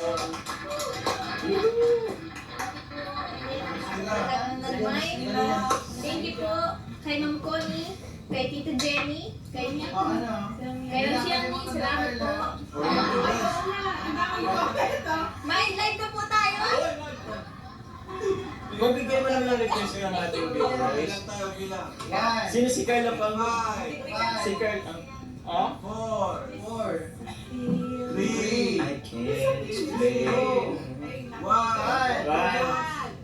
Thank you po kay Ma'am Connie, kay Tita Jenny, kay Rosiani, salamat po. May live na po tayo. Magbigay mo lang ng request ng ating viewers. Sino si Carla pang? Si Carla ang... 4, 3, I can't explain. 1.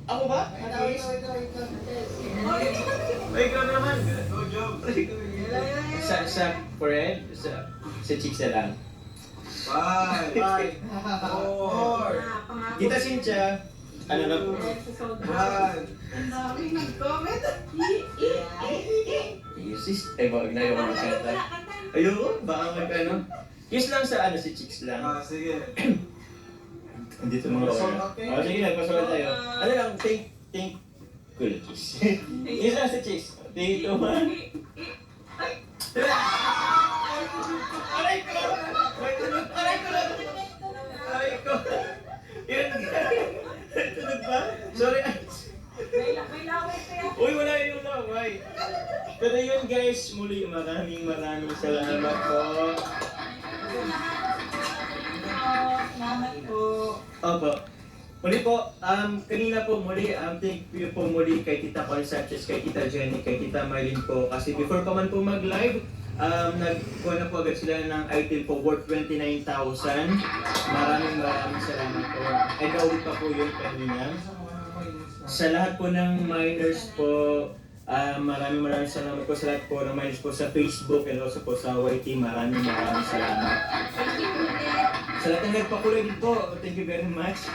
Ako ba? Ay, ikaw naman. Go job. Sa friend, sa chicks na lang. 5, 4, Kita Cynthia, ano na po? 1. Sis, ay wag na yung magkanta. Ayoko, baka mag-ano. Kiss lang sa ano, si chicks lang. Sige. Andito mga wala. Sige, nagpasawal tayo. Ano lang, think, cool kiss. Kiss lang sa chicks. 3, 2, 1. Aray ko! May tunog! Aray ko! Aray ko! Yun! Tunog ba? Sorry. Uy, wala yung laway. Pero yun guys, muli maraming salamat po. Opo. Muli po, kanina po muli, thank you po muli kay Tita Paul Sanchez, kay Tita Jenny, kay Tita Marlene po. Kasi before pa man po mag-live, nagkuha na po agad sila ng item po worth 29,000. Maraming salamat po. And naulit pa po yun kanina. Sa lahat po ng minors po, maraming salamat po sa lahat po ng minors po sa Facebook and also po sa YT. Maraming salamat. Thank you po. Sa lahat ng nagpakulay din po, thank you very much.